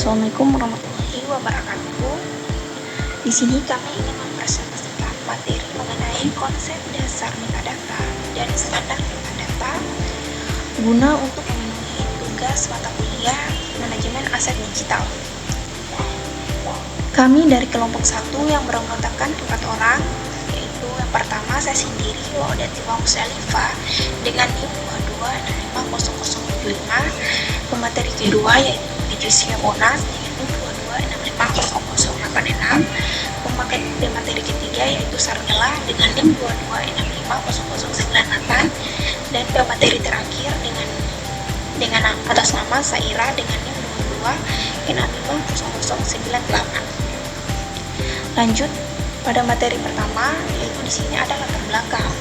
Assalamualaikum warahmatullahi wabarakatuh. Di sini kami ingin mempresentasikan materi mengenai konsep dasar metadata dan standar metadata guna untuk memenuhi tugas mata kuliah manajemen aset digital. Kami dari kelompok 1 yang beranggotakan 4 orang, yaitu yang pertama saya sendiri, Waudativa Musdalifah, dengan NIM 22650075. Pemateri kedua yaitu Jessica Monas dengan NIM 22650086. Pemateri ketiga yaitu Sarmila dengan NIM 22650098. Dan pemateri terakhir dengan atas nama Saira dengan NIM 22650098. Lanjut pada materi pertama, yaitu di sini ada latar belakang.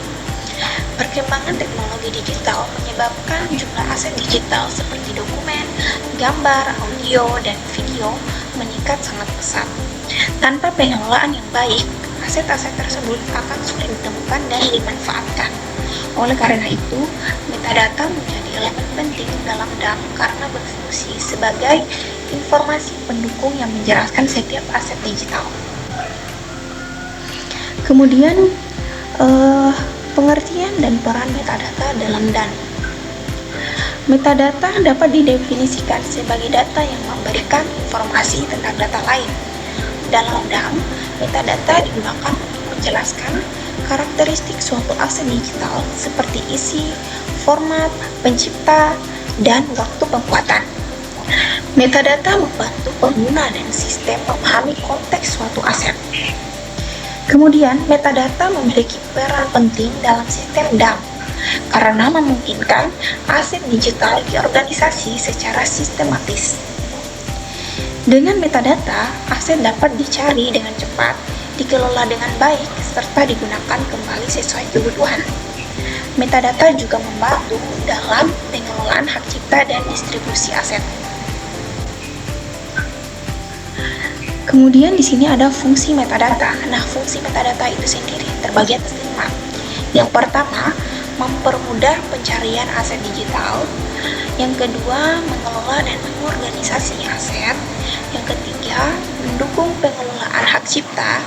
Perkembangan teknologi digital menyebabkan jumlah aset digital seperti dokumen, gambar, audio, dan video meningkat sangat pesat. Tanpa pengelolaan yang baik, aset-aset tersebut akan sulit ditemukan dan dimanfaatkan. Oleh karena itu, metadata menjadi elemen penting dalam DAM karena berfungsi sebagai informasi pendukung yang menjelaskan setiap aset digital. Kemudian, pengertian dan peran metadata dalam DAM. Metadata dapat didefinisikan sebagai data yang memberikan informasi tentang data lain. Dalam DAM, metadata digunakan untuk menjelaskan karakteristik suatu aset digital seperti isi, format, pencipta, dan waktu pembuatan. Metadata membantu pengguna dan sistem memahami konteks suatu aset. Kemudian, metadata memiliki peran penting dalam sistem DAM karena memungkinkan aset digital diorganisasi secara sistematis. Dengan metadata, aset dapat dicari dengan cepat, dikelola dengan baik, serta digunakan kembali sesuai kebutuhan. Metadata juga membantu dalam pengelolaan hak cipta dan distribusi aset. Kemudian di sini ada fungsi metadata. Nah, fungsi metadata itu sendiri terbagi atas 5. Yang pertama, mempermudah pencarian aset digital. Yang kedua, mengelola dan mengorganisasi aset. Yang ketiga, mendukung pengelolaan hak cipta.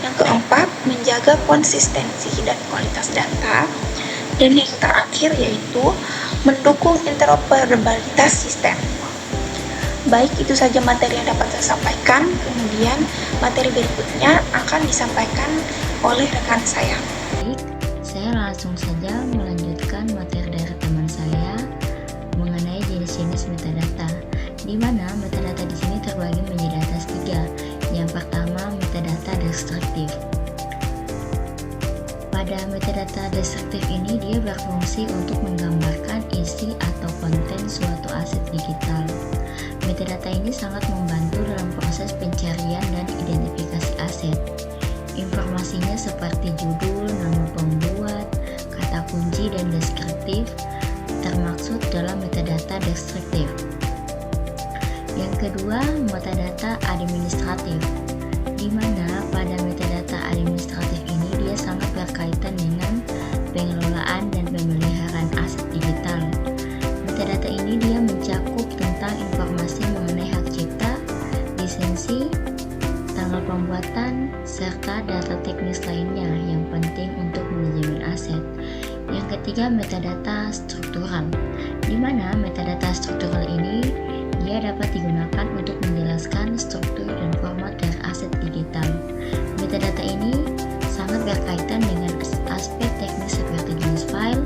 Yang keempat, menjaga konsistensi dan kualitas data. Dan yang terakhir yaitu mendukung interoperabilitas sistem. Baik, itu saja materi yang dapat saya sampaikan. Kemudian materi berikutnya akan disampaikan oleh rekan saya. Baik, saya langsung saja melanjutkan materi dari teman saya mengenai jenis-jenis metadata, di mana metadata di sini terbagi menjadi atas 3. Yang pertama, metadata destruktif. Pada metadata destruktif ini, dia berfungsi untuk menggambarkan isi atau konten suatu aset digital. Metadata ini sangat membantu dalam proses pencarian dan identifikasi aset. Informasinya seperti judul, nama pembuat, kata kunci, dan deskriptif termaksud dalam metadata deskriptif. Yang kedua, metadata administratif, di mana pada metadata administratif ini dia sangat berkaitan dengan pengelolaan dan pemeliharaan aset digital. Metadata ini dia mencakup tentang informasi mengenai hak cipta, lisensi, tanggal pembuatan, serta data teknis lainnya yang penting untuk manajemen aset. Yang ketiga, metadata struktural, di mana metadata struktural ini dia dapat digunakan untuk menjelaskan struktur dan format dari aset digital. Metadata ini sangat berkaitan dengan aspek teknis seperti jenis file,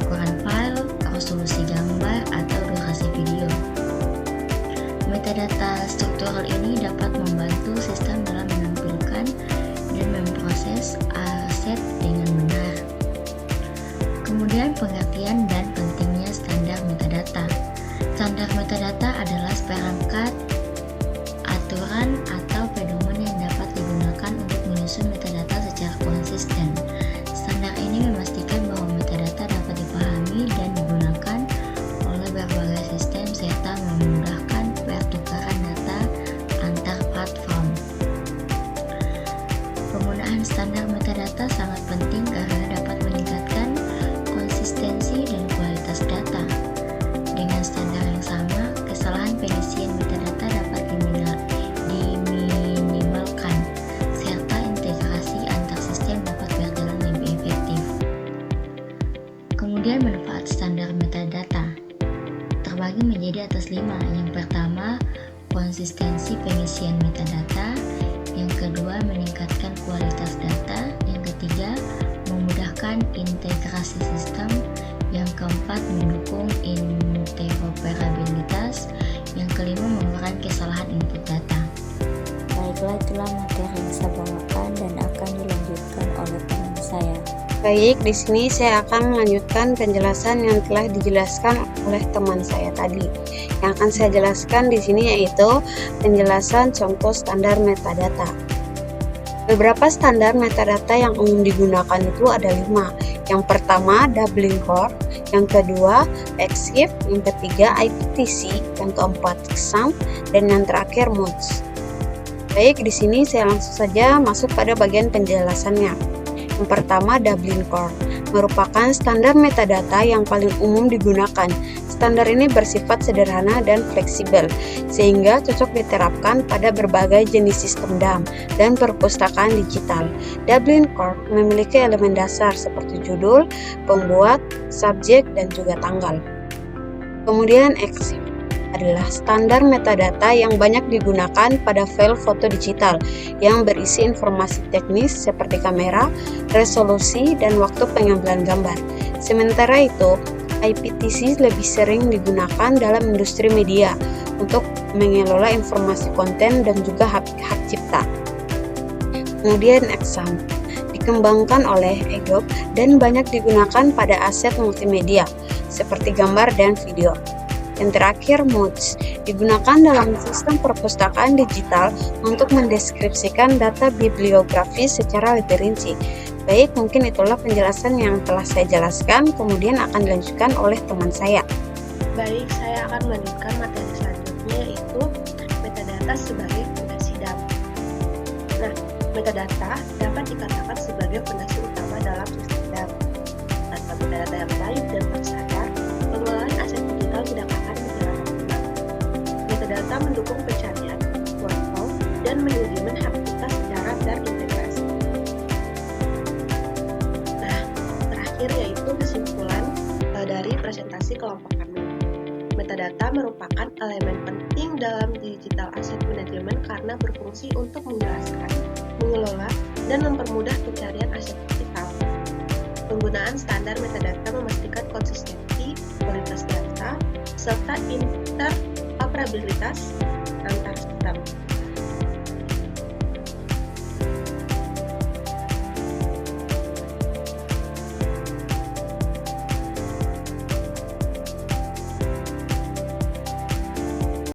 ukuran file, resolusi gambar, atau durasi video. Metadata struktural ini dapat membantu sistem dalam menampilkan dan memproses aset dengan benar. Kemudian pengertian dan pentingnya standar metadata. Standar metadata adalah seperangkat aturan atau pedoman yang dapat digunakan untuk menyusun metadata secara konsisten. Standar ini memastikan bahwa metadata dapat dipahami dan digunakan oleh berbagai sistem serta memudahkan pertukaran data antar platform. Penggunaan standar metadata sangat penting karena dapat meningkatkan konsistensi dan terbagi menjadi atas 5. Yang pertama, konsistensi pengisian metadata. Yang kedua, meningkatkan kualitas data. Yang ketiga, memudahkan integrasi sistem. Yang keempat, mendukung interoperabilitas. Yang kelima, mengurangi kesalahan input data. Baiklah, itulah materi yang saya bawakan dan akan dilanjutkan oleh teman saya. Baik, di sini saya akan melanjutkan penjelasan yang telah dijelaskan oleh teman saya tadi. Yang akan saya jelaskan di sini yaitu penjelasan contoh standar metadata. Beberapa standar metadata yang umum digunakan itu ada 5. Yang pertama, Dublin Core. Yang kedua, EXIF. Yang ketiga, IPTC. Yang keempat, XAMPP. Dan yang terakhir, MODS. Baik, di sini saya langsung saja masuk pada bagian penjelasannya. Yang pertama, Dublin Core merupakan standar metadata yang paling umum digunakan. Standar ini bersifat sederhana dan fleksibel, sehingga cocok diterapkan pada berbagai jenis sistem DAM dan perpustakaan digital. Dublin Core memiliki elemen dasar seperti judul, pembuat, subjek, dan juga tanggal. Kemudian EXIF adalah standar metadata yang banyak digunakan pada file foto digital yang berisi informasi teknis seperti kamera, resolusi, dan waktu pengambilan gambar. Sementara itu, IPTC lebih sering digunakan dalam industri media untuk mengelola informasi konten dan juga hak cipta. Kemudian XAMPP dikembangkan oleh Adobe dan banyak digunakan pada aset multimedia seperti gambar dan video. Yang terakhir, MODS digunakan dalam sistem perpustakaan digital untuk mendeskripsikan data bibliografi secara lebih rinci. Baik, mungkin itulah penjelasan yang telah saya jelaskan, kemudian akan dilanjutkan oleh teman saya. Baik, saya akan melanjutkan materi selanjutnya, yaitu metadata sebagai fondasi DAM. Nah, metadata dapat dikatakan sebagai fondasi utama dalam sistem DAM. Tanpa metadata yang baik dan tersadar, pengelolaan aset digital tidak akan berjalan optimal. Metadata mendukung pencarian, workflow, dan manajemen hak cipta secara terintegrasi. Nah, terakhir yaitu kesimpulan dari presentasi kelompok kami. Metadata merupakan elemen penting dalam digital asset management karena berfungsi untuk menjelaskan, mengelola, dan mempermudah pencarian aset digital. Penggunaan standar metadata memastikan konsistensi, kualitas data, serta interoperabilitas antar